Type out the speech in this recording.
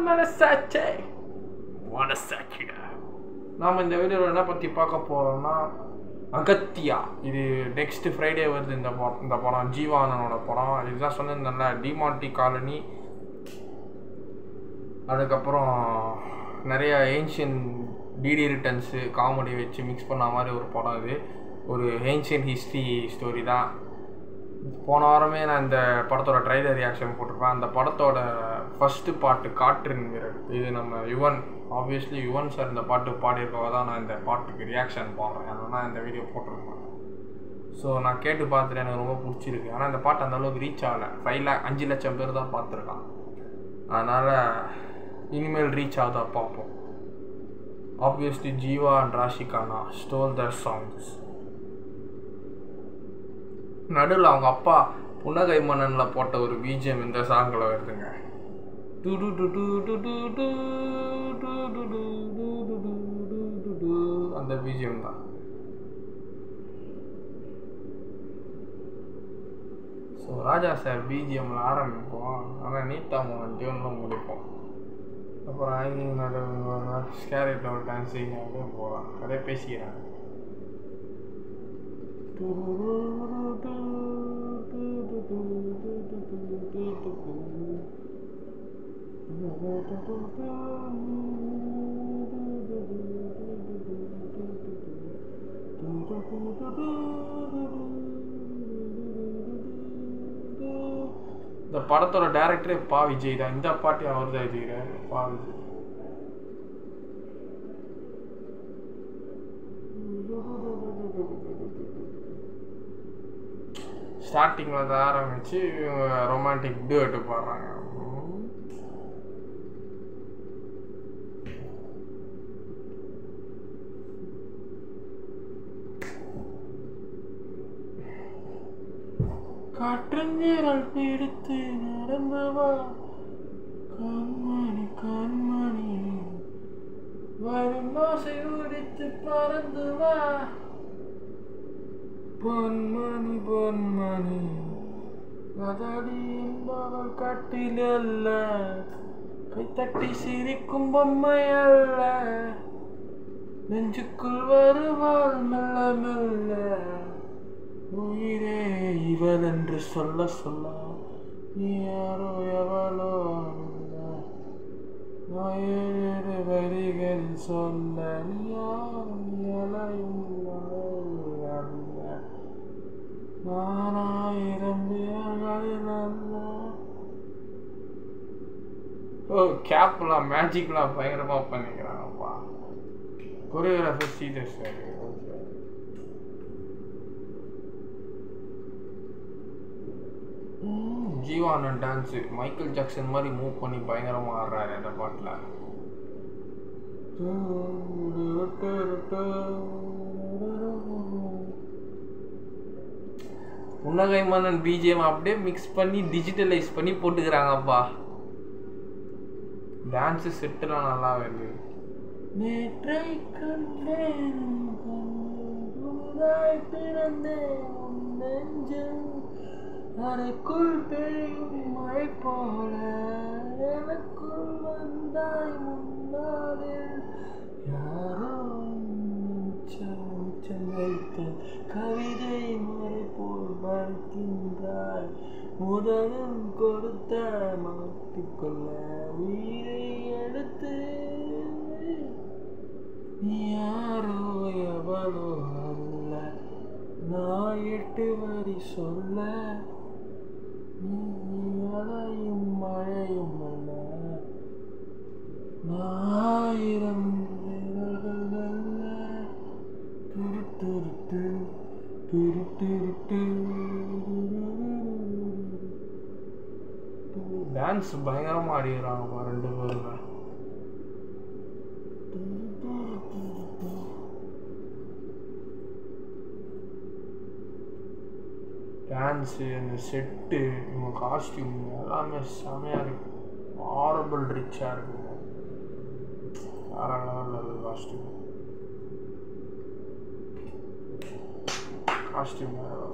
மனசாச்சே மனசாட்சிடா. நாம் இந்த வீடியோவில் என்ன பற்றி பார்க்க போகிறோம்னா அகத்தியா. இது நெக்ஸ்ட் ஃப்ரைடே வருது இந்த படம் ஜீவா அண்ணனோட படம். இதுதான் சொன்னிருந்தேன்ல, டிமாண்டி காலனி, அதுக்கப்புறம் நிறைய ஏன்ஷியன் டிடி ரிட்டர்ன்ஸு காமெடி வச்சு மிக்ஸ் பண்ண மாதிரி ஒரு படம். இது ஒரு ஏன்ஷியன் ஹிஸ்ட்ரி ஸ்டோரி தான். போன வாரமே நான் இந்த படத்தோட ட்ரைலர் ரியாக்ஷன் போட்டிருப்பேன். அந்த படத்தோட ஃபஸ்ட்டு பாட்டு காற்றின் விரல், இது நம்ம யுவன், ஆப்வியஸ்லி யுவன் சார் இந்த பாட்டு பாடியிருக்கவங்க தான் நான் இந்த பாட்டுக்கு ரியாக்ஷன் போடுறேன். அதனால இந்த வீடியோ போட்டிருக்கேன். ஸோ நான் கேட்டு பார்த்துட்டு எனக்கு ரொம்ப பிடிச்சிருக்கு. ஆனால் இந்த பாட்டு அந்தளவுக்கு ரீச் ஆகலை. 5 லட்சம் பேர் தான் பார்த்துருக்கான். அதனால் இனிமேல் ரீச் ஆகுதா பார்ப்போம். Obviously Jeeva and ராஷிகானா stole the songs. நடுவில் அவங்க அப்பா புன்னகை மன்னனில் போட்ட ஒரு பிஜிஎம் இந்த சாங்கில் வருதுங்க. அந்த பிஜிஎம் தான். ஸோ ராஜா சார் பிஜிஎம்ல ஆரம்பிப்போம், ஆனால் நீத்தா மோகன் டியூனில் முடிப்போம். அப்புறம் ஹேங்கிங் நடுவில் ஸ்கேரில் ஒரு டான்ஸிங் அப்படியே போகலாம். அதே பேசிக்கிறாங்க. இந்த படத்தோட டைரக்டரே பா விஜய் தான். இந்த பாட்டு அவர் தான் எழுதிக்கிறார், பா விஜய். ஸ்டார்டிங்கில் தான் ஆரம்பித்து ரொமான்டிக் டூயட் பாடுறாங்க. காற்றின் நிழல் பிடித்து நடந்து வா கண்மணி கண்மணி, வரும் ஓசை உடித்து பறந்து வா பொன்மணி பொன்மணி, அதடி என்பவள் கட்டில் அல்ல, கைத்தட்டி சிரிக்கும் பொம்மை அல்ல, நெஞ்சுக்குள் வருவாள் மெல்ல மெல்ல, உயிரே இவள் என்று சொல்ல சொல்ல, நீ யாரோ எவளோ நான் 7 வரிகள் சொல்ல, நீ யாரும் எலையும் கேப்லாம் மேஜிக்லாம் பயங்கரமா பண்ணிக்கிறாங்கப்பா. Choreographer Sridhar sir. ஜீவானன் டான்ஸு மைக்கேல் ஜாக்சன் மாதிரி மூவ் பண்ணி பயங்கரமா ஆடுறாரு அந்த பாட்டில். புன்னகை மன்னன் பிஜிஎம் அப்படியே மிக்ஸ் பண்ணி டிஜிட்டலைஸ் பண்ணி போட்டுக்கிறாங்கப்பா. டான்ஸு செட்டுலாம் நல்லா வருது. நேற்றை கண்டேன் நெஞ்சம் அறைக்குள் பெய்யும் மழை போல, எனக்குள் வந்தாய் முன்னாலே, யாரோ வைத்த கவிதை மறை போல் படிக்கின்றாய், முதலில் கொடுத்த மாற்றிக்கொள்ள உயிரை எடுத்து, நீ யாரோ எவளோ அல்ல, நான் 8 வரி சொல்ல, நீ அலையும் மழையும் அல்ல, 1000 விரல்கள் அல்ல, துரு துரு துரு துரு துரு. டான்ஸ் பயங்கரமா ஆடிக்கிறாங்கப்பா 2 பேருமே. டான்ஸு, அந்த செட்டு, இவங்க காஸ்டியூம் எல்லாமே செமையாக இருக்கு. ஹாரபிள் ரிச்சாக இருக்கு. வேற லெவலில் காஸ்டியூம் வேறு.